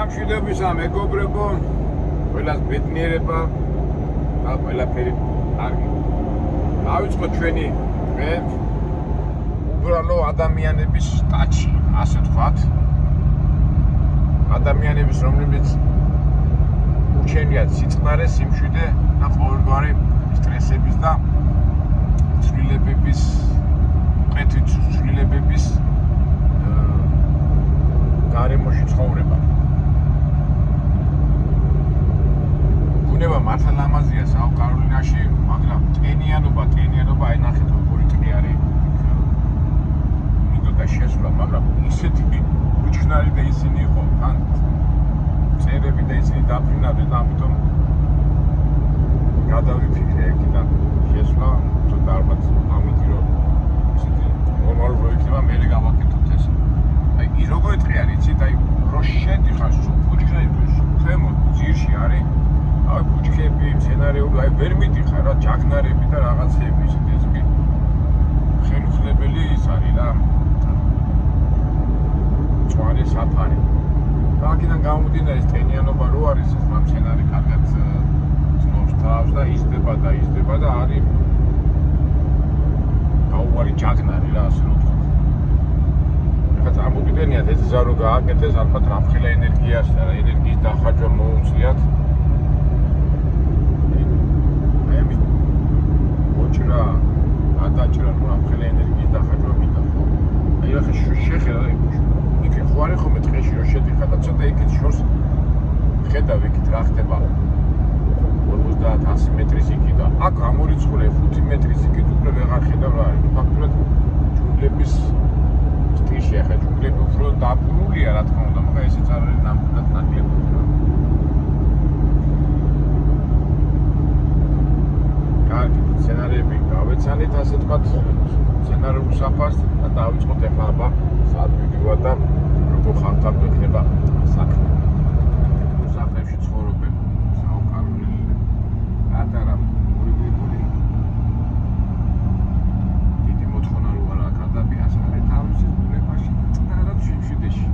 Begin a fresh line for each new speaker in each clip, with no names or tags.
მშვიდობისა მეგობრებო, ყველას ბედნიერება და ყველაფერი კარგი. დავიწყოთ ჩვენი დღე უბრალო ადამიანების სტაჩი, ასე ვთქვათ. ადამიანების, რომლებიც უჩენიათ სიწყნარე, სიმშვიდე და ყოველგვარი სტრესების და ცვლილებების, მკვეთრი ცვლილებების გარემოში ცხოვრება. ბუნება მართლა ამაზია საუკაროლინაში, მაგრამ ტენიანობა აი ნახეთ როგორი ტყე არის. მინდოდა შესვლა, მაგრამ ისეთი უჩქნარი და ისინი იყო, თან წერები და ისინი დაფრინავდნენ და ამიტომ გადავიფიქრე იქიდან შესვლა, ცოტა ალბათ ამითი რომ ისეთი ნორმალური რო იქნება, მე გავაკეთოთ ეს. აი ის როგორი ტყე არის, იცით, აი რო შედიხარ სულ ბუჩქნარი ქვემოთ ძირში არის. აი ბუჩქები, მცენარეული, აი ვერ მიდიხარ რა, ჯაგნარები და რაღაცები ისეთი ეს კი ხელუხლებელი ის არის რა. წვარი საფარი. და აქედან გამომდინარე ეს ტენიანობა რო არის, ეს მცენარე კარგად ცნობს თავს და იზრდება და არის გაუვარი ჯაგნარი რა, ასე რომ ვთქვათ. ეხლა წარმოგიდგენიათ ეს გზა რო გააკეთეს, ალბათ რამხელა ენერგიას და ენერგიის დახარჯვა მოუწიათ. ოჭრა, ადაჭრა, რამხელა ენერგიის დახარჯვა მინდა ხო? აი ახლა შეხედა იქ ხო არის ხომ ტყეში რო შედიხარ და ცოტა იქით შორს ხედავ იქით რა ხდება 50-100 მეტრის იქით და აქ გამორიცხული 5 მეტრის იქით უკვე ვეღარ ხედავ რა არის. ფაქტურად ჯუნგლების სტილში ახლა ჯუნგლები უფრო დაბუნულია რა თქმა უნდა, მაგრამ ესეც არ არის ნამდვილად ნაკლები. კარგი, სცენარები გავეცანით, ასე ვთქვათ, სცენარულ საფარს და დავიწყოთ ახლა აბა საათ ვიდეოა და როგორ ხართ იქნება საქმე. სახლებში ცხოვრობენ საუკაროლინე პატარა მორიგებული დიდი მოთხოვნა რო არა გადაბიას არის თავისი ბუნებაში წნარად შიმშიდეში.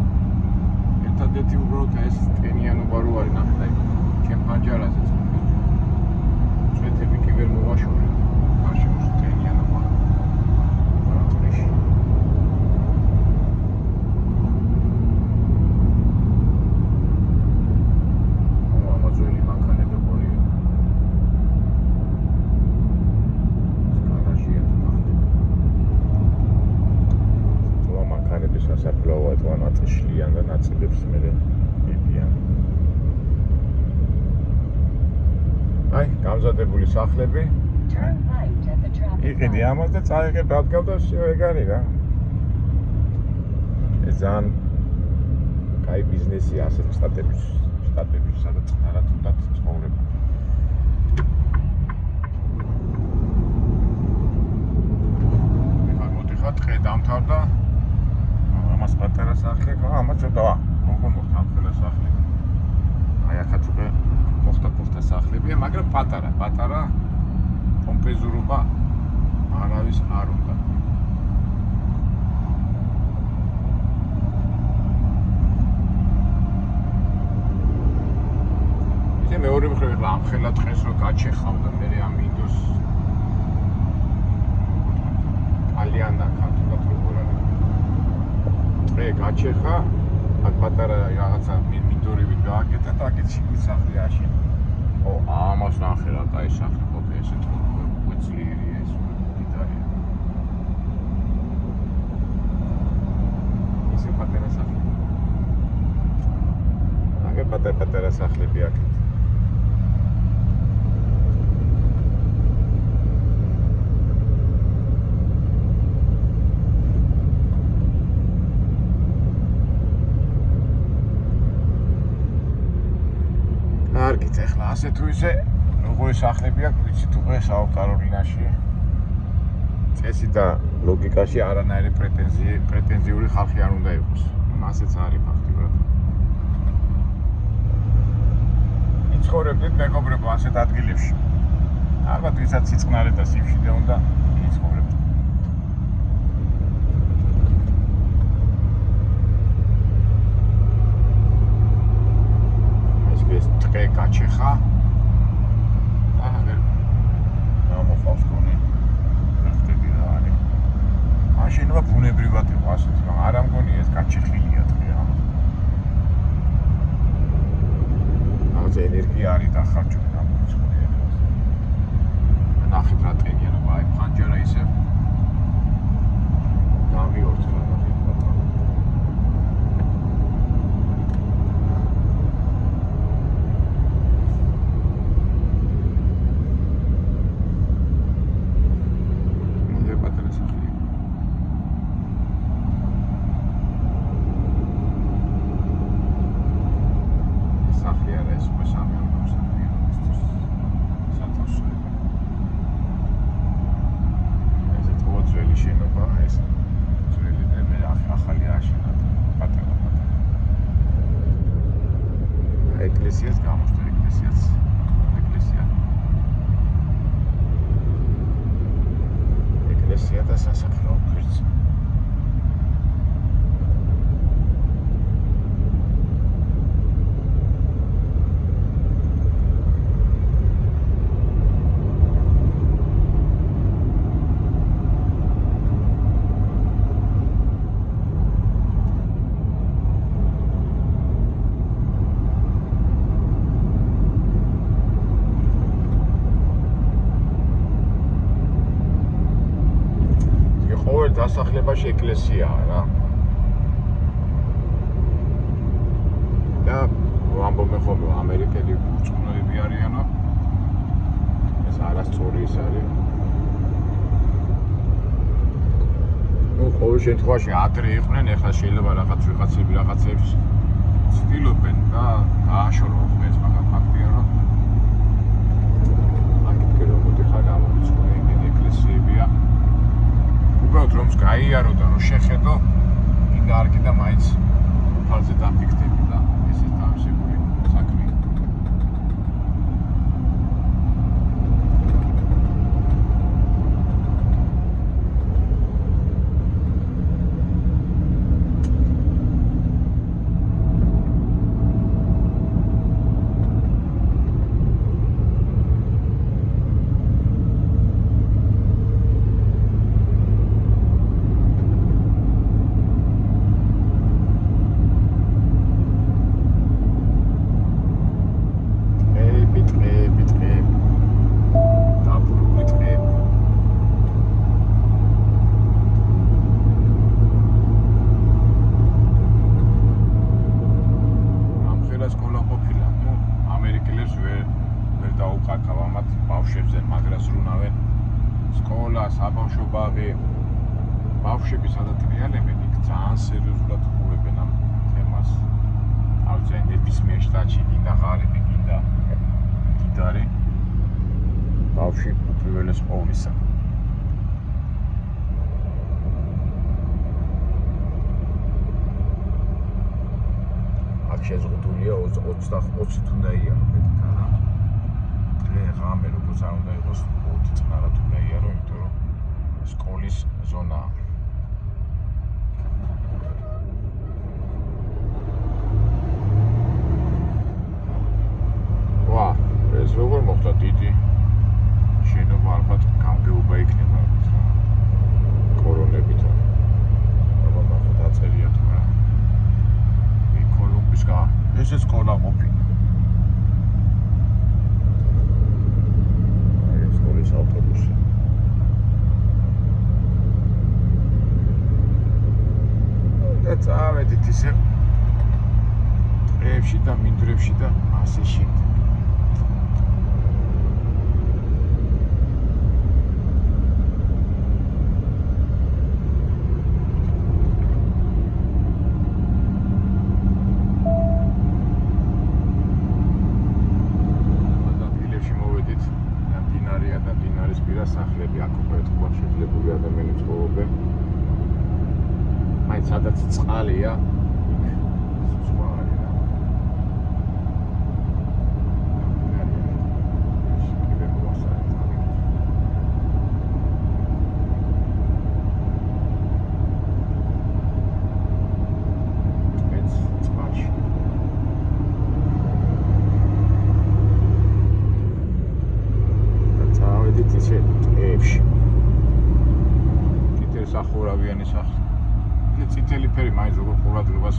ერთადერთი უბრალოდ ეს ტენიანობა რო არის ნახე ჩემ პანჯარაზე წვეთები კი ვერ მოვაშორე. არ შემოსული ტენიანობა რატრიში. ამაძველი მანქანები ყოლია. სკარაშია თმახტი. თვა მანქანები სასაფლაოა, თვა ნაწილშლიან და ნაწილებს მერე მიდიან. აი, გამზადებული სახლები. იყიდი ამას და წაიღებ დადგავ და всё ეგ არის რა. ეს ძალიან კაი ბიზნესია ასეთ შტატებში, სადაც წნარად უნდა ცხოვრება. მოდიხარ დღე დამთავრდა. ამას პატარა სახლი ხო? ამას ცოტა როგორ მოხდა სახლი. აი ახაც უკვე მოხდა სახლებია, მაგრამ პატარა პომპეზურობა არავის არ უნდა. ისე მეორე მხრივ ახლა ამხელა დღეს რო გაჩეხავ და მე ამ ინდოს ალიანა ქართულად როგორ არის. დღე გაჩეხა, აქ პატარა რაღაცა მინდორივით გააკეთა და აქეთ შიგნით სახლი აშენე. ო, ამას ნახე რა, კაი სახლი ყოფილი ესეთ უკვე ძლიერია ეს დიდარია. ისე პატარა სახლი. აგე პატარა სახლები აქეთ. კარგით, ახლა ასე თუ ისე როგორი სახლები აქვს, ვიცით უკვე საუკაროლინაში. წესი და ლოგიკაში არანაირი პრეტენზიული ხალხი არ უნდა იყოს. მასეც არის ფაქტიურად. იცხოვრებდით მეგობრებო ასეთ ადგილებში. ალბათ ვისაც სიწყნარე და სიმშვიდე უნდა იცხოვრებდეთ. გაჩეხა და გამოყავს გონი ნახტები რა არის ან შეიძლება ბუნებრივად იყო ასეთი მაგრამ არ ამგონია ეს გაჩეხილია დღე ამას რაღაც ენერგია არის დახარჯული გამოიწვია ნახეთ რა ტენიანობა აი ფანჯარა ისე დავიორთ რა ეკლესიას გამოჩნდა ეკლესია და სასაფლაო გვერდს დასახლებაში ეკლესიაა რა და ვამბობენ ხოლმე ამერიკელი უწყვნელები არიანო ეს არასწორი ის არის ну ყოველ შემთხვევაში ადრე იყვნენ ეხლა შეიძლება ვიღაცები რაღაცებს ცდილობენ და დააშორონ ეს მაგრამ ფაქტია რომ აკეთე რომ მოდი ხარ გამორიცხული იმენი ეკლესიებია უბრალოდ რომ გაიარო და რომ შეხედო კიდე არ კიდე მაინც ფარზე დაფიქრდები და ესეც თავისებური საქმეა საბავშვო ბაღი ბავშვები სადაც ტრიალებენ იქ ძალიან სერიოზულად ხურებენ ამ თემას თავზე ნებისმიერ შტატში გინდა ღარიბი გინდა მდიდარი ბავშვი უპირველეს ყოვლისა აქ შეზღუდულია 20 თუნდაია მეტად რა ღამე როგორც არ უნდა იყოს 20 წნარად უნდა იარო იმიტომ რომ სკოლის ზონაა ვა ეს როგორ მოხდა დიდი შენობა ალბათ გამგეობა იქნება რა კორონებით აბა ნახოთ აწერია თუ რა კოლუმბის გა ესე სკოლა ყოფილა ავტობუსი და წავედით ისე წრეებში და მინდვრებში და ასე შემდეგ სახლები აქ უკვე თქვა შეძლებული ადამიანები ცხოვრობენ. მაინც სადაც წყალია, სხვა არის რა.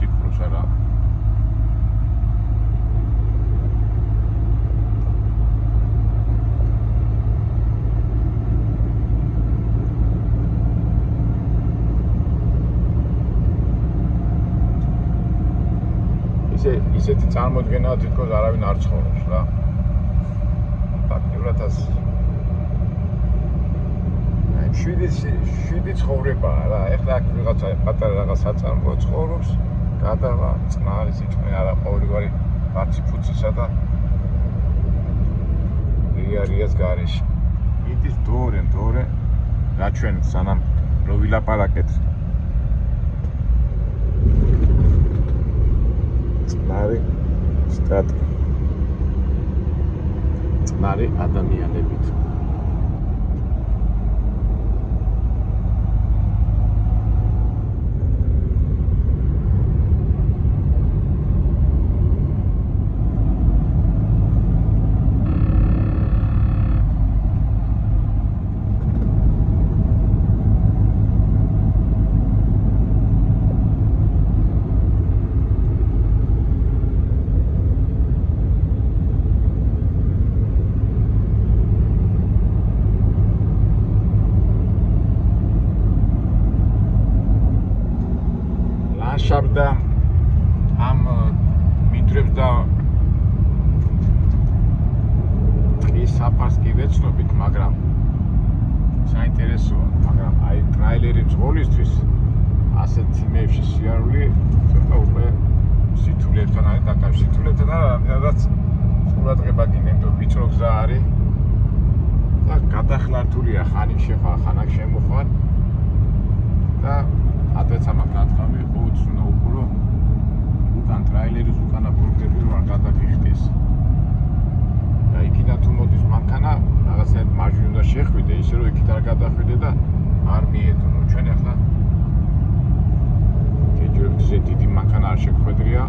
სიფროს არა. ისეთი წარმოდგენაა თითქოს არავინ არ ცხოვრობს რა. ფაქტიურად ას 7 ცხოვრებაა რა. ეხლა აქ ვიღაცა პატარა რაღაც საწარმოო ცხოვრობს, გადავა, წყნარი სიჩქარე არა ყოველგვარი ბაცი ფუცისა და რეალიას გარეშე. მიდის დორე რა ჩვენ სანამ რო ვილაპარაკეთ. წყნარი სტატი. წყნარი ადამიანებით. და ამ მინდვრებს და ტყის საფარს კი ვეცნობით, მაგრამ საინტერესოა, მაგრამ აი ტრაილერი ძღოლისთვის ასეთ თემებში სიარული ცოტა უკვე სიტულებთან არის დაკავშირებული. სიტულებთან არა, რაღაც ყურადღება გინებდო, ვიწრო გზა არის და გადახლართულია ხანი შეხვა, ხანაკ შემოხვარ და ადრეცა მაქვს ნათქვამი, ყოველთვის უნდა უყურო უკან ტრაილერის უკანა პროგრამები რომ არ გადაგიხდეს. და იქიდან თუ მოდის მანქანა, რაღაცნაირად მარჯვნივ უნდა შეხვიდე, ისე რომ იქით არ გადახვიდე და არ მიედო. ჩვენ ახლა ჯერჯერობით დიდი მანქანა არ შეგვხვედრია.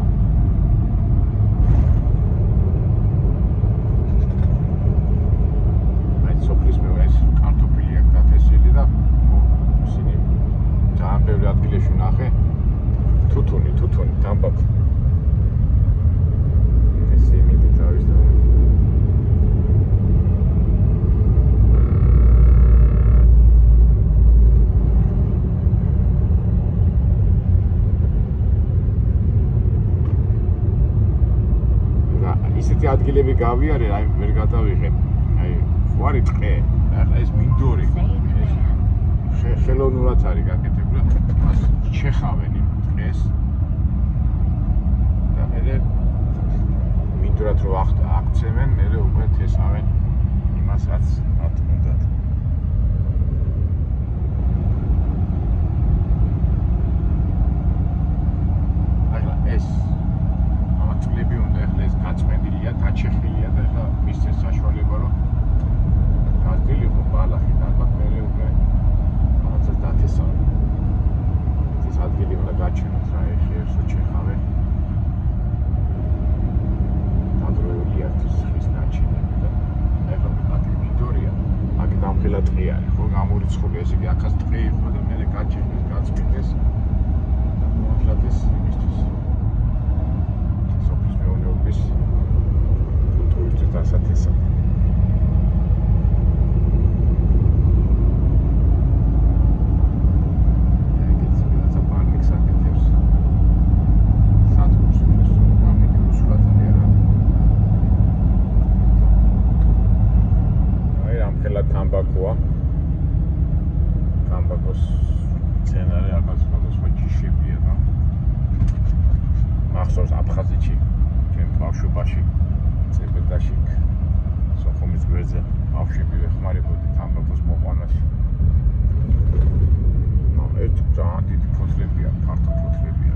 აი სოფლის მე ეს კარტოფილი აქვს დათესილი და ისინი ძალიან ბევრი ადგილებში ვნახე თუთუნი თამბაქო. ესე მიდით არის და ისეთი ადგილები გავიარე, აი ვერ გადავიღე. აი ხوارი ტყე, ახლა ეს მინდორი ხელოვნურად არის გაკეთებული, მას შეხავენ იმ ტყეს და მერე მინდვრად რო აქცევენ, მერე უკვე თესავენ იმას, რაც მათ უნდათ. ახლა ეს ამა წლები უნდა ახლა ეს გაწმენდილია, დაჩეხილია და ახლა მისცეს საშუალება რომ გაზრდილიყო ბალახი და ალბათ მერე უკვე დათესავენ. ეს ადგილი უნდა გაჩვენოს რა, ეხიერსო ჩეხავენ. დაგროვილია ის ხის ნაჩინები და ეხლა ადგილი მინდორია, აქ დამხელა ტყე არის, ხო გამორიცხული, ესე იგი აქაც ტყე იყო და მერე გაჩენეს, გაწმინდეს და მოახერხეს იმისთვის. სოფლის მეურნეობის ტურისტის დასათესად. თამბაქოს სცენარი ახალ სხვადასხვა ჯიშებია და მახსოვს აფხაზეთში ჩვენ ბავშვობაში წებედაში სოხუმის გვერდზე ბავშვები ვეხმარებოდი თამბაქოს მოყვანაში. ერთ ძალიან დიდი ფოთლებია, ფართო ფოთლებია.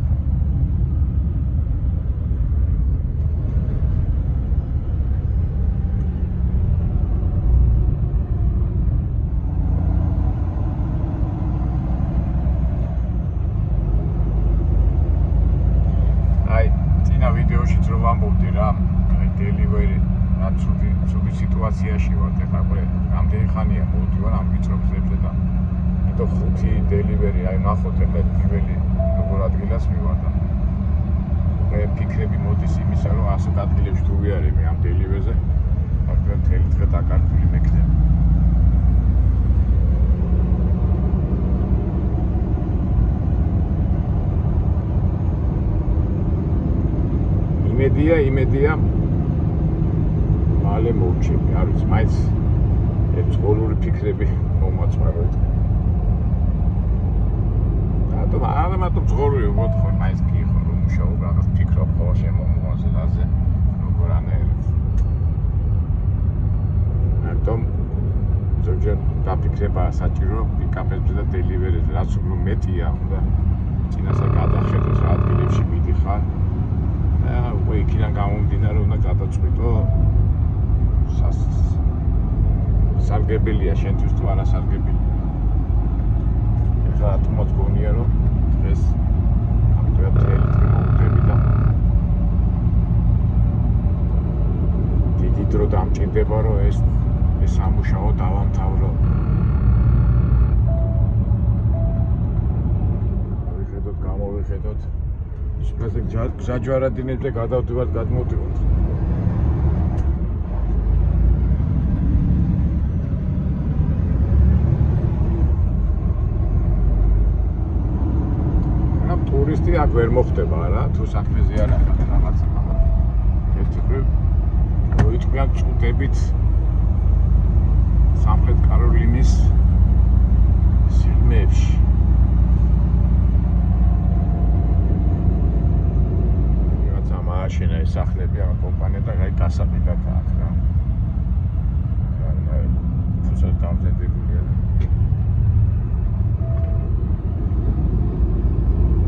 ვიდეოშიც რომ ვამბობდი რა, აი დელივერი რა ცუდი სიტუაციაში ვარ, ეხლა ყურე რამდენი ხანია მოვდივარ ამ ვიწრო გზებზე და იმიტომ 5 დელივერი აი ნახოთ ეხლა პირველი როგორ ადგილას მივარ და ფიქრები მოდის იმისა, რომ ასეთ ადგილებში თუ ვიარე მე ამ დელივერზე, მაგრამ მთელი დღე დაკარგული მექნება. იმედია მალე მოვჩები, არ ვიცი, მაინც ეწყოლური ფიქრები მომაწვავეთ. რატომ ძღოლური ვიყოთ ხო, მაინც კი ხო, რომ მუშაობ, რაღაც ფიქრობ ხო შემომოაზე დაზე, როგორ ანერებს. რატომ ზოგჯერ დაფიქრება საჭირო პიკაპებზე და დელივერებზე, რაც უფრო მეტია, უნდა წინასა გადახედოს რა ადგილებში მიდიხარ. უკვე იქიდან გამომდინარე უნდა გადაწყვიტო სარგებელია შენთვის თუ არა სარგებელი. ეხლა რატომაც გონია რომ დღეს ამიტომაც მთელი დღე მოვდები და დიდი დრო დამჭირდება რომ ეს სამუშაო დავამთავრო. გამოვიხედოთ ისე გზაჯვარადინებზე გადავდივართ გადმოვდივართ. ტურისტი აქ ვერ მოხდება რა, თუ საქმეზე არ ახლა რაღაც ერთი ხრივ მოიწვიან წვდებით სამხრეთ კაროლინის სიღრმეებში. მაშინა ისახლები ამ კომპანია და აი გასაყიდად აქვს რა. აი ფუსად დამზადებულია.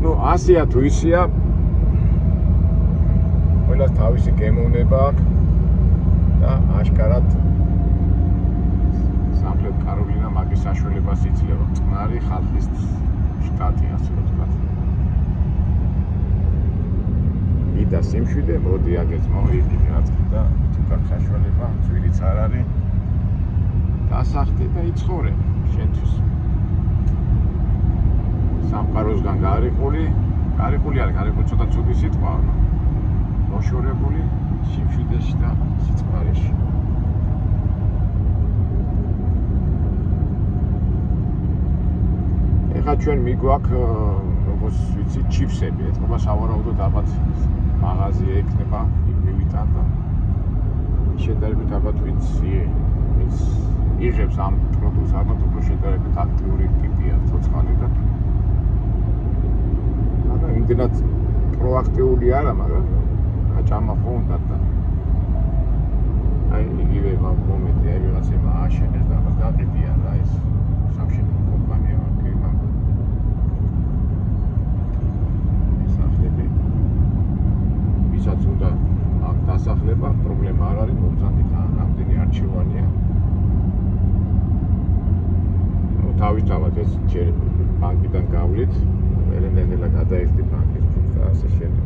ნუ ასია თუ ისია ყველას თავისი გემოვნება აქვს და აშკარად სამხრეთ კაროლინა მაგის საშუალებას იძლევა. წყნარი ხალხის შტატი ასე ვთქვათ. და სიმშვიდე მოდი აგეც მოვიდი რაც და თუ გაქვს საშუალება ძვირიც არ არის დასახტე და იცხოვრე შენთვის სამყაროსგან გარიყული არის ცოტა ცუდი სიტყვა მოშორებული სიმშვიდეში და სიწყარეში. ეხლა ჩვენ მიგვაქვს როგორც ვიცი ჩიფსები, ეთქობა სავარაუდოდ ალბათ მაღაზია ექნება, იქ მივიტან და შედარებით ალბათ ვინც იღებს ამ პროდუქტს ალბათ უფრო შედარებით აქტიური ტიპია ცოცხალი და მაგრამ იმდენად პროაქტიული არა, მაგრამ აჭამა ხო უნდა და აი იგივე მომენტი აი ვიღაცებმა ააშენეს და ალბათ გაყიდიან რა ეს სამშენებლო კომპანია ვისაც უნდა აქ დასახლება, პრობლემა არ არის, მომზადეთ რამდენი არჩევანია. თავისთავად ეს ბანკიდან გავლით, მერე გადაიხდი ბანკის ფულს და ასე შემდეგ.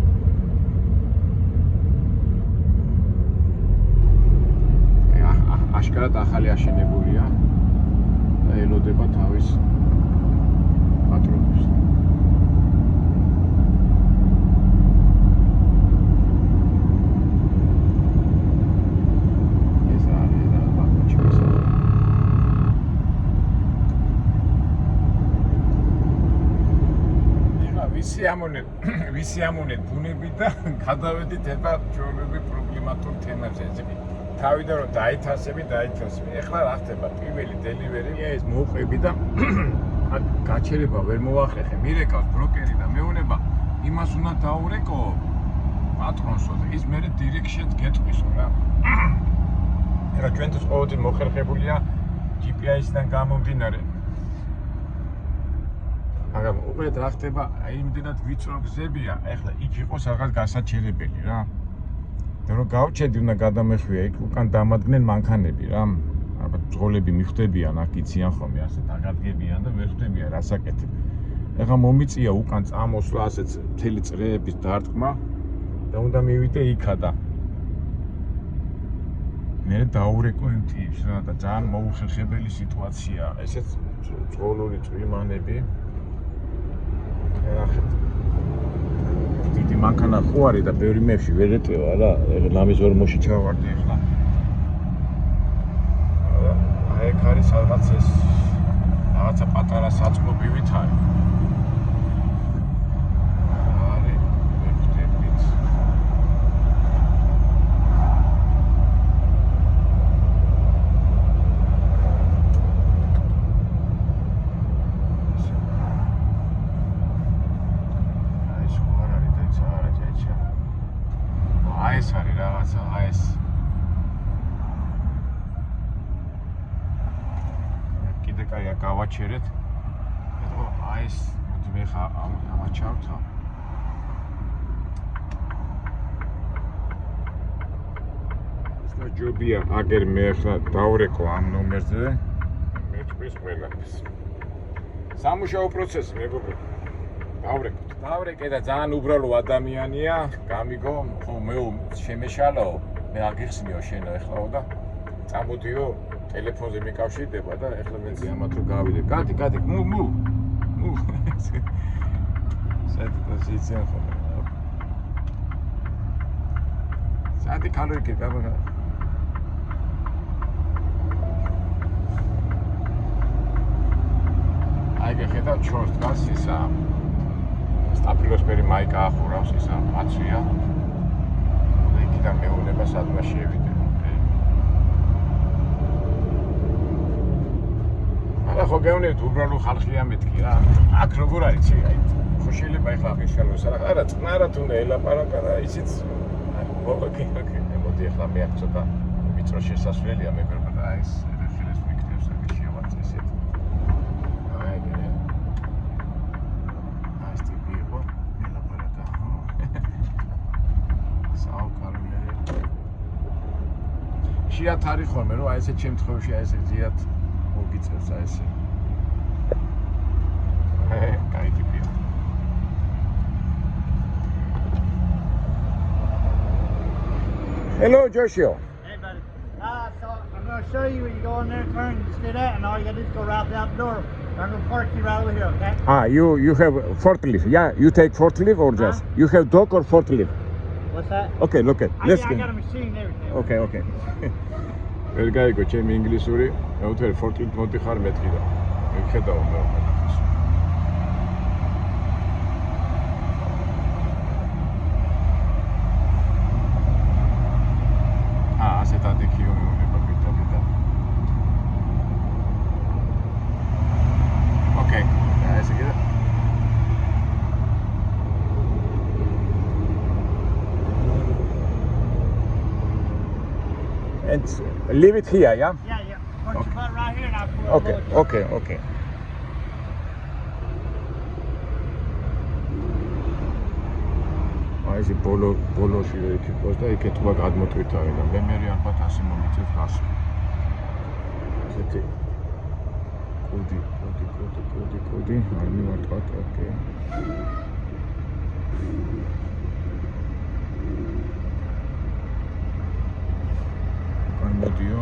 აშკარად ახალი აშენებულია და ელოდება თავის პატრონებს. ვისი ამონეთ ბუნები და გადავედით ეხლა ჩვენები პრობლემატურ თემებზე. თავიდან რომ დაითასები. ეხლა რა ხდება? პირველი დელივერი ეს მოვყვები და გაჩერება ვერ მოახერხე. მირეკავს ბროკერი და მეუნება იმას უნდა დაურეკო პატრონსო და ის მერე დირექშენს გეტყვისო რა. ეხლა ჩვენთვის ყოველთვის მოხერხებულია GPS-დან გამომდინარე. მაგრამ უბრალოდ რა ხდება, აი იმდენად ვიწრო გზებია, ეხლა იქ იყოს რაღაც გასაჩერებელი რა. და რომ გავჩედი, უნდა გადამეხვია იქ უკან დამადგნენ მანქანები რა. ალბათ ძღოლები მიხვდებიან, აქ იციან ხოლმე, ასე დაგადგებიან და ვერ ხვდებიან რას აკეთებ. ეხლა მომიწია უკან წამოსვლა, ასეც მთელი წრეების დარტყმა და უნდა მივიდე იქა და მე დაურეკო იმ ტიპს რა და ძალიან მოუხერხებელი სიტუაციაა. ესეც ძღოლური წვიმანები. ნახეთ. დიდი ერთი მანქანა ხო არის და ბევრი მეფში ვერ ეტევა რა. ლამის ორმოში ჩავარდი ახლა. აი ეგ არის რაღაც ეს რაღაცა პატარა საწყობივით არის. ეს არის რაღაცა ეს კიდე კაია გავაჩერეთ ეთქო ეს მოდი მე ხა ამაჩავთა ეს ჯობია აგერ მე ახლა დავრეკო ამ ნომერზე მე თქვის ყველაფერს სამუშაო პროცესი მეგობრებო დავრეკე და ძალიან უბრალო ადამიანია, გამიგო, ხო მე შემეშალაო, მე აგიხსნიო შენო ეხლაო და წამოდიო ტელეფონზე მიკავშირდება და ეხლა მე ზემოთ რო გავიდე. გადი, მუ. საერთოდ ზიციან ხოლმე. საერთოდ ქალოიკი გამაგა. აიგე ხედავ ჩორს დგას ისა სტაფილოსფერი მაიკა ახურავს ისა აცვია და იქიდან მეუნება სადმა შევიდე არა ხო გეუნებთ უბრალო ხალხია მეთქი რა აქ როგორ არის ცი აი ხო შეიძლება ეხლა აღიშალოს არა წნარად უნდა ელაპარაკა რა ისიც ოკეი მოდი ეხლა მე აქ ცოტა ვიწრო შესასვლელია მეგობრებო და ეს ხელს ვიქნევს აქ შევაწესეთ შიათ არის ხოლმე რომ აი ესეთ შემთხვევაში აი ესე ზიად მოგიწევს აი ესე კაი ტიპია Hello Joshua.
Hey buddy. So I'm going to show you where you go in there, turn, you stay that, and all you got to do is go right out the door. I'm going to park you right over here, okay?
You have forklift. Yeah, you take forklift or just you have dog or forklift?
What's that?
Okay, look at.
I got a machine and everything.
Okay. ვერ გაიგო ჩემი ინგლისური, მეუთვერი forklift მოდი ხარ მეთქი და მიხედავ მე. ასეთ ადიქიო მეუნება გიტა. Okay, ესე იგი And leave it here, yeah?
Yeah. Once you put it right here and I'll pull it.
Okay. აი ეს ბოლოში რო იქ და იქ ეთქვა გადმოტვითავი და მე ალბათ ასე მომიწევს გასული. ესეთი კოდი, არ მივარტყათ, ოკეი. მოდიო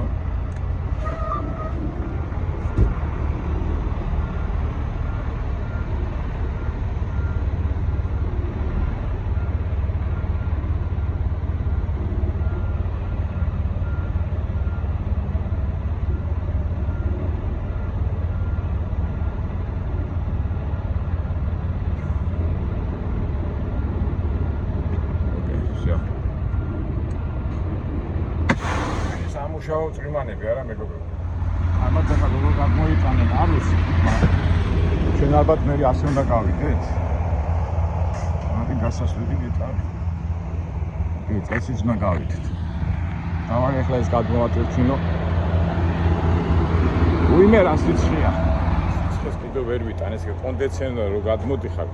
სამუშაო წრიმანები არა მეგობრებო. ამათ ახლა როგორ გამოიტანენ არუსი. ჩვენ ალბათ მე ასე უნდა გავიდეთ. მათი გასასვლელი გეტყვი. წესიც უნდა გავიდეთ. დავარ ახლა ეს გადმოვაწერჩინო. უიმე რა სიცხეა. სიცხეს კიდევ ვერ ვიტან ეს კონდიციონერი რო გადმოდიხარ.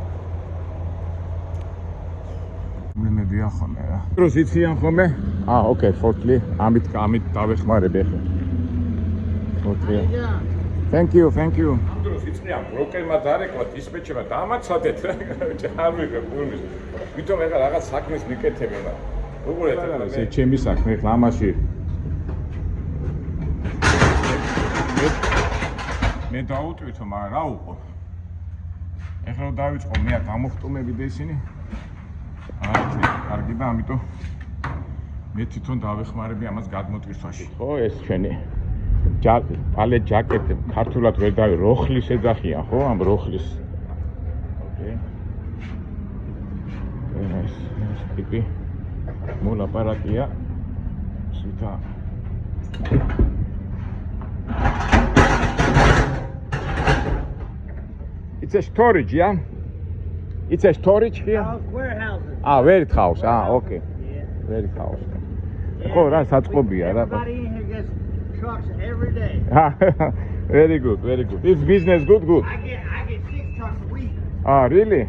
მემებია ხოლმე რა. დროს იციან ხოლმე? Okay, forkli. ამით დავეხმარებ ახლა. Forkli. Thank you. ამ დროს იციან ბროკერმა დარეკვა დისპეჩერმა დამაცადეთ რა. არ მიგე პულმის. ვითომ ახლა რაღაც საქმეს მიკეთებ რა. როგორ ეთქვა ეს ჩემი საქმე ახლა ამაში. მე დაუტვირთო, მაგრამ რა უყო. ახლა დავიწყო მე გამოვხტუმები და ისინი კარგი და ამიტომ მე თვითონ დავეხმარები ამას გადმოტვირთვაში. ხო, ეს ჩვენი პალე ჯაკეტი ქართულად ვერ დავი როხლის ეძახიან, ხო, ამ როხლის. ოკეი. ეს ტიპი მოლაპარაკია. სუთა. It's a storage, yeah? It's a storage here?
Warehouses.
Warehouse. Okay.
Yeah.
Warehouse.
Yeah.
ხო, რა საწყობია რა.
Everybody in here gets trucks every day.
Very good, very good. Is business good?
I get 6 trucks a week.
Really?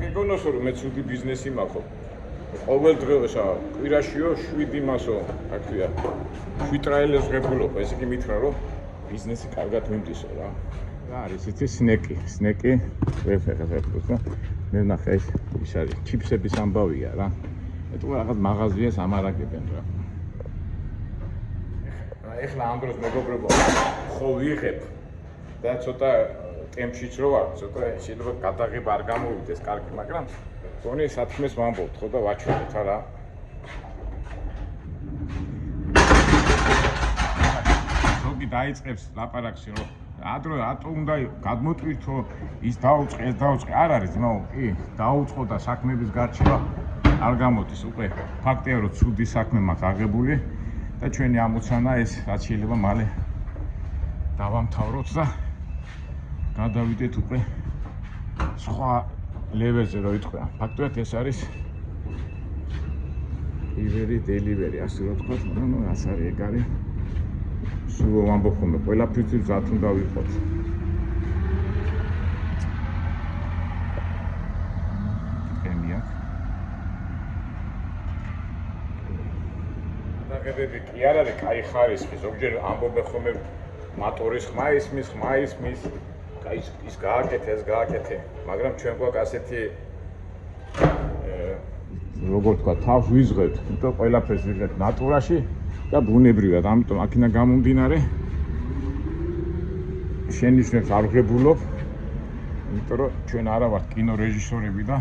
გეგონოს რომ მე ცუდი ბიზნესი მაქვს. ყოველ დღესა კვირაშიო 7 მასო, აქ ქვია. 7 ტრაილერს ღებულობ, ესე იგი მითხრა რომ ბიზნესი კარგად მიმდისო რა. რა არის იცი სნეკი ვეფერებს და მე ნახე ის არის ჩიპსების ამბავია რა. ეთქვა რაღაც მაღაზიას ამარაგებენ რა. ეხლა ამ დროს მეგობრებო ხო ვიღებ და ცოტა ტემპშიც რო ვარ, ცოტა შეიძლება გადაღება არ გამოვიდეს კარგი, მაგრამ თონე საქმეს ვამბობთ ხო და ვაჩვენეთ რა. ზოგი დაიწყებს ლაპარაკში რომ ადრე რატო უნდა გადმოტვირთო ის დაუწყე ეს დაუწყე არ არის ძმაო კი დაუწყო და საქმების გარჩევა არ გამოდის უკვე ფაქტია რომ ცუდი საქმე მაქვს აღებული და ჩვენი ამოცანა ეს რაც შეიძლება მალე დავამთავროთ და გადავიდეთ უკვე სხვა ლეველზე რო იტყვია ფაქტობრივად ეს არის delivery ასე რომ თქვა მაგრამ რაც არის ეგ არის სულ ვამბობ ხოლმე ყველაფერს მზად უნდა ვიყოთ ემია დაგებები კი არ არის კაი ხარისხი ზოგჯერ ამბობენ ხოლმე მოტორის ხმა ისმის კაი ის გააკეთე ეს გააკეთე მაგრამ ჩვენ გვაქვს ასეთი როგორ თქვა თავს ვიზღებთ იმიტომ ყველაფერს ვიღებთ ნატურაში და ბუნებრივად, ამიტომ აქინა გამომდინარე შენიშვნებს არ ვღებულობ, იმიტომ რომ ჩვენ არა ვართ კინორეჟისორები და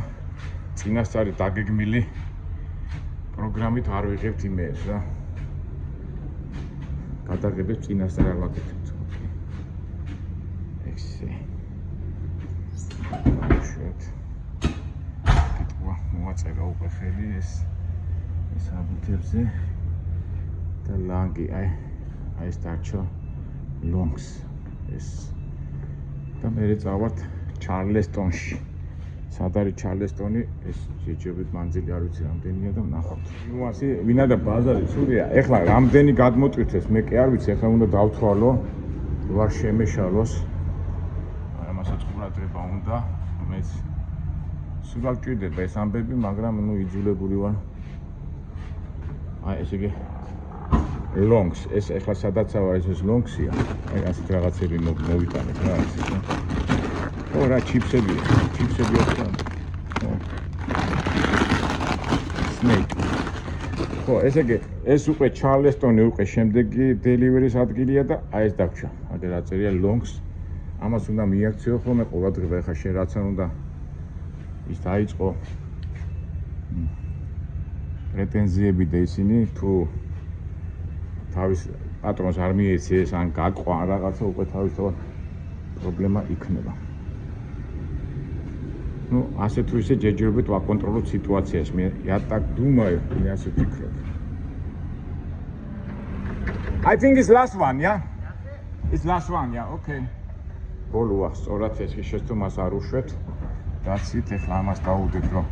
წინასწარი დაგეგმილი პროგრამით არ ვიღებთ იმეებს რა. გადაღებებს წინასწარ არ ვაკეთებთ. ექსე. შეთ. კითხვა მოაწერა უკვე ხელი ეს აბუთებზე. და ლანგი აი სტარჩო ლონგს ეს და მე წავართ ჩარლესტონში სად არის ჩარლესტონი ეს შეჯებით მანძილი არ ვიცი რამდენია და ვნახავთ ნუასი ვინადა ბაზარი ცუდია ეხლა რამდენი გადმოტვირთეს მე კი არ ვიცი ეხლა უნდა დავთვალო ვარ შემეშალოს ამასაც ყურადღება უნდა მეც სულ არ ჭირდება ეს ამბები მაგრამ ნუ იძულებული ვარ აი ესე იგი longs ეს ახლა სადაც არის ეს longsია აი ასეთ რაღაცები მოვიტანეთ რა ეს ხო რა ჩიპსები ოქროა snake ხო ესე იგი ეს უკვე ჩარლესტონი უკვე შემდეგი delivery-ის ადგილია და აი ეს დაგვრჩა აქ რა წერია longs ამას უნდა მიაქციო ხოლმე ყურადღება ახლა შენ რაც არ უნდა ის დაიწყო პრეტენზიები და ისინი თუ თავის პატრონს არ მიეცეს ან გაყვა რაღაცა უკვე თავისთავად პრობლემა იქნება. Ну, ასე თუ ისე ჯერჯერობით ვაკონტროლოთ სიტუაციას. მე я так думаю, მე ასე ვფიქრობ. I think it's last one, yeah? It's last one, yeah, okay. ბოლოა, სწორად ეს შეცდომას არ უშვეთ. დაცით, ეხლა ამას დავუდებ, რომ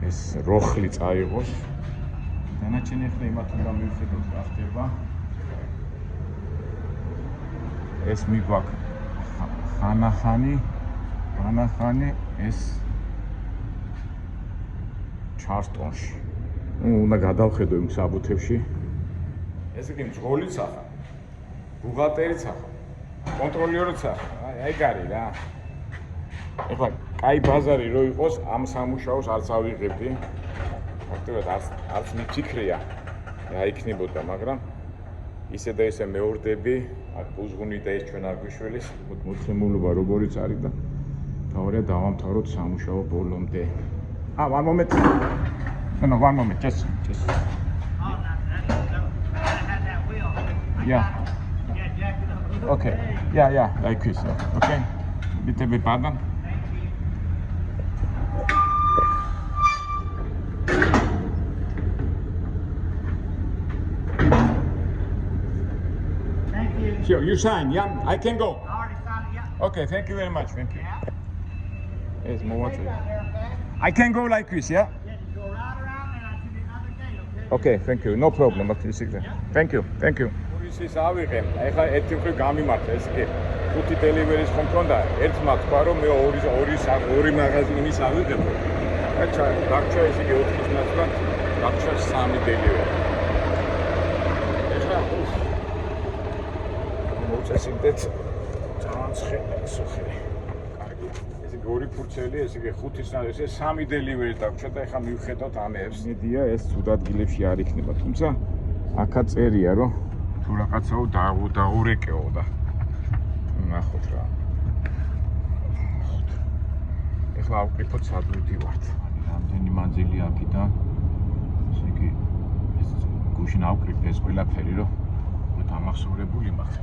ეს როხლი წაიღოს. დანარჩენი ახლა იმათ უნდა მივხედოთ რა ხდება. ეს მიგვაქვს ხანახანი ეს ჩარლსტონში. უნდა გადავხედო იმ საბუთებში. ეს იგი მძღოლიც ახლა. ბუღალტერიც ახლა. კონტროლიერიც ახლა. აი გარი რა. ეხლა კაი ბაზარი რო იყოს ამ სამუშაოს არც ავიღებდი. ფაქტობრივად არც მიფიქრია რა იქნებოდა, მაგრამ ისე და ისე მეორდები, აქ ბუზღუნი და ეს ჩვენ არ გვიშველის, მოცემულობა როგორიც არის და თავარია დავამთავროთ სამუშაო ბოლომდე. One moment. No, one moment. Just.
Oh, no, that had that wheel.
Yeah.
Yeah, jack it up a little.
Okay. Yeah, like this. Okay. Bitte pardon.
Thank you. Thank you.
Sure, you sign, yeah? I can go.
I already signed it, yeah.
Okay, thank you very much. Thank you.
Yeah.
Yes, more.
Take that there, okay?
I can go like this, yeah?
Yeah, just go right around and I'll give you another gate, okay?
Okay, thank you. No problem. Okay, thank you. Thank you. Polisis ავიღე. ეხლა ერთი მხრივ გამიმართა ეს კი. ხუთი დელივერის ხომ მქონდა. ერთმა თქვა რომ მე ორი მაღაზი იმის ავიღებო. აჩა, დარჩა ეს იგი 4-ის ნაცვლად, დარჩა 3 დელივერი. ეხლა მოუწესინდეთ ძალიან სუხი. კარგი. ეს იგი ორი ფურცელი, ეს იგი 5-ის ნაცვლად, ეს 3 დელივერი დარჩა და ეხლა მივხედოთ ამებს. მედია ეს ცუდ ადგილებში არ იქნება, თუმცა აქა წერია რომ თუ რაღაცაო დაურეკეო და ნახოთ რა. ეხლა ავყიფოთ სად ვიდივართ. რამდენი მანძილი აქიდან. ესე იგი ეს გუშინ ავყრიფ ეს ყველაფერი რომ დამახსოვრებული მაქვს.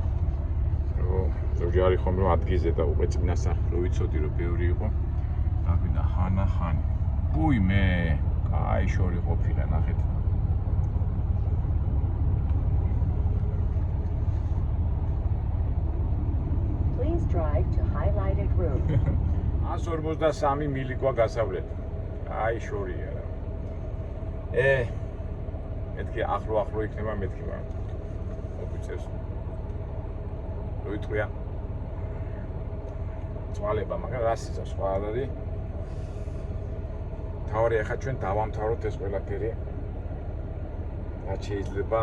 რომ ზოგიერთი ხომ რომ ადგილზე და უკვე წინასახი რო ვიცოდი რომ ბევრი იყო. დავიდა ხანი. უი მე, კაი შორი ყოფილა ნახეთ.
Drive to highlighted route.
153 მილი გვა გასავლეთ. აი შორია რა. მეთქი ახლო იქნება მეთქი ვარ. მოგიწევს. რო იტყვია. წვალება, მაგრამ რა სიზა სხვა არის. თავარი ახლა ჩვენ დავამთავროთ ეს ყველაფერი. რაც შეიძლება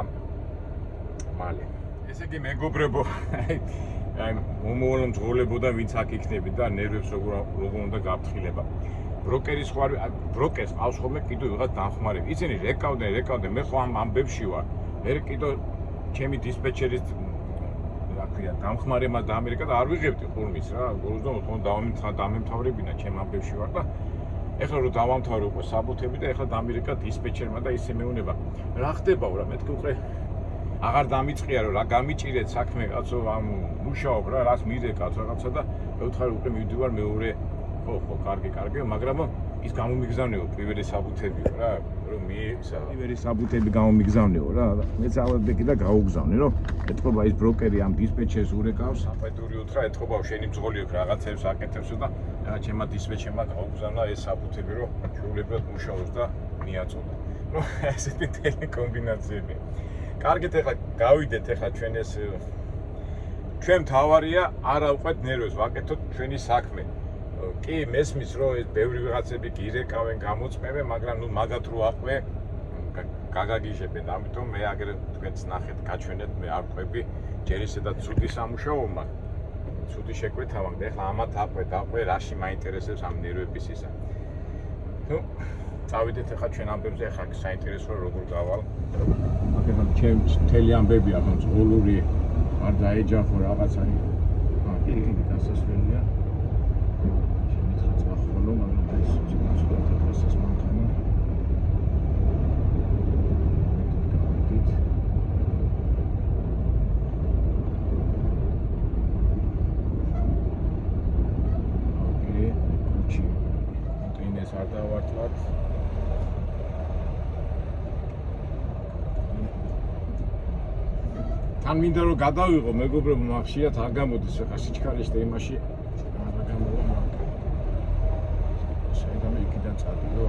მალე. ესე იგი მეგობრებო, აი მომავალ მძღოლებოდა ვინც აქ იქნებით და ნერვებს როგორ უნდა გაფრთხილება. ბროკერის ბროკერს ყავს ხოლმე კიდევ ვიღაც დამხმარები. ისინი რეკავდნენ, მე ხო ამ ამბებში ვარ. მე კიდევ ჩემი დისპეჩერის რა ქვია, დამხმარება და ამერიკა და არ ვიღებდი ხურმის რა. გულზდო დამემთავრებინა ჩემ ამბებში ვარ და ეხლა რომ დავამთავრე უკვე საბუთები და ეხლა დამერიკა დისპეჩერმა და ისე მეუნება. რა ხდებაო რა, მეთქი უკვე აღარ დამიწყია რომ რა გამიჭირეთ საქმე კაცო ამ მუშაობ რა რას მიდეკავთ რაღაცა და მეუთხარი უკვე მივდივარ მეორე ხო კარგი მაგრამ ის გამომიგზავნეო პირველი საბუთებიო რა რომ პირველი საბუთები გამომიგზავნეო რა მე წავედი და გაუგზავნე რომ ეთქობა ის ბროკერი ამ დისპეჩერს ურეკავს საფედური უთხრა ეთქობა შენი მძღოლი აქვს რაღაცებს აკეთებსო და რა ჩემმა დისპეჩერმა გაუგზავნა ეს საბუთები რომ ჩვეულებრივად მუშაობს და მიაწოდა ნუ ესეთი ტელეკომბინაციები კარგით ეხლა გავიდეთ ეხლა ჩვენ ეს ჩვენ თავარია არა უყვეთ ნერვებს ვაკეთოთ ჩვენი საქმე კი მესმის რომ ეს ბევრი ვიღაცები გირეკავენ გამოწმევენ მაგრამ ნუ მაგათ რო აყვე გაგაგიჟებენ ამიტომ მე აგერ თქვენც ნახეთ გაჩვენეთ მე არ ყვები ჯერ ისედაც ცუდი სამუშაო მაქვს ცუდი შეკვეთა მაქვს ეხლა ამათ აყვე რაში მაინტერესებს ამ ნერვების ისა ნუ წავიდეთ ეხლა ჩვენ ამბებზე ეხლა საინტერესოა როგორ გავალ ეხლა ჩემ მთელი ამბები ახლა ზღოლური არ დაეჯახო რაღაც არის კი დასასვლელია შემიძლია წახვალო მაგრამ ეს ცოტა პროცესს მანქანა ოკეი კუჩი კონტეინერს არ დავართვათ თან მინდა რომ გადავიღო მეგობრებო მაგშიათ არ გამოდის ხა სიჩქარეში და იმაში არ გამოვა მაგ შეიძლება იქიდან წავიდო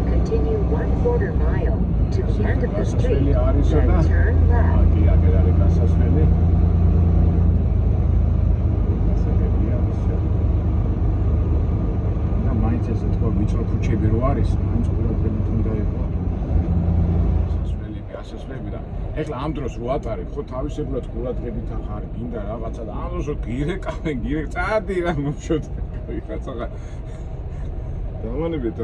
Continue 1/4 mile to the end of the street and turn left.
კი აგერ არის გასასვლელი ესე თქვა ვიწრო ქუჩები რო არის, მაინც ყურადღებით უნდა იყო. გასასვლელი და ეხლა ამ დროს რო ატარებ, ხო თავისებურად ყურადღებით ახარ გინდა რაღაცა და ამ დროს რო გირეკავენ, წადი რა მუშოთ. ვიღაცა დამანებით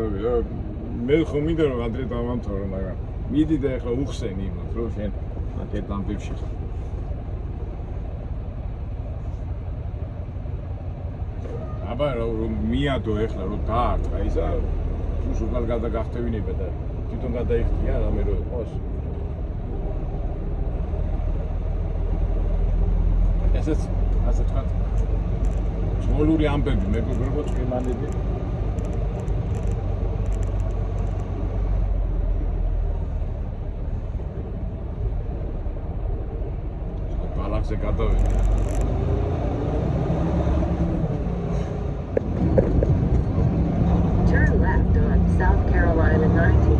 მე ხომ მინდა რომ ადრე დავამთავრო, მაგრამ მიდი და ეხლა უხსენი იმათ, რომ შენ აკეთ ამბებში ხარ. აბა რომ მიადო ეხლა რომ დაარტყა ისა თუ სულ გადაგახტევინება და თვითონ გადაიხდია რამე რო იყოს. ესეც ასე თქვა ძმოლური ამბები მეგობრებო წვიმანები ბალახზე გადავედი.
Turn left on South Carolina 19.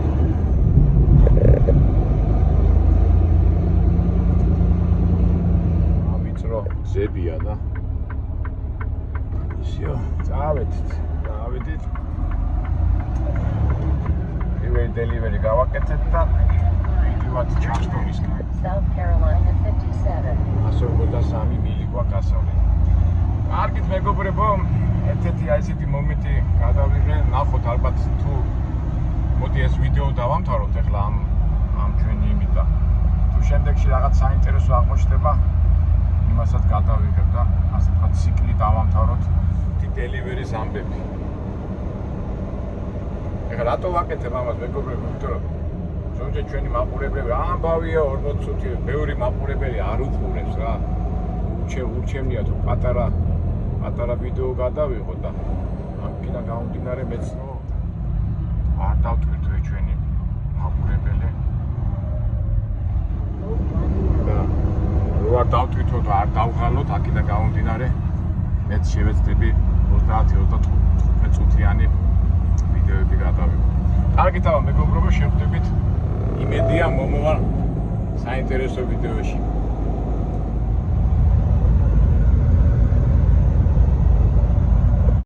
ამიწრო ზებია და ისიო, წავედით. პირველი დელივერი გავაკეთეთ და ვიდივართ ჩახტონისკენ.
South Carolina 57.
153 მილი გვაქვს გასავლით. კარგით მეგობრებო, ერთ-ერთი აი ესეთი მომენტი გადავიღე, ნახოთ ალბათ თუ მოდი ეს ვიდეო დავამთავროთ ახლა ამ ჩვენი იმით და თუ შემდეგში რაღაც საინტერესო აღმოჩნდება, იმასაც გადავიღებ და ასე ვთქვათ ციკლი დავამთავროთ დელივერის ამბები. ეხლა რატო ვაკეთებ ამას მეგობრებო, იმიტომ რომ ზოგჯერ ჩვენი მაყურებლები ამბავია 40 წუთი, ბევრი მაყურებელი არ უყურებს რა. ურჩევნია თუ პატარა ვიდეო გადავიღო და ამკიდან გამომდინარე მეც არ დავტვირთო ჩვენი მაყურებელი. და რო არ დავტვირთო და არ დავღალოთ აქედან გამომდინარე მეც შევეცდები 30-35 წუთიანი ვიდეოები გადავიღო. კარგით აბა მეგობრებო, შევხვდებით იმედია მომავალ საინტერესო ვიდეოში.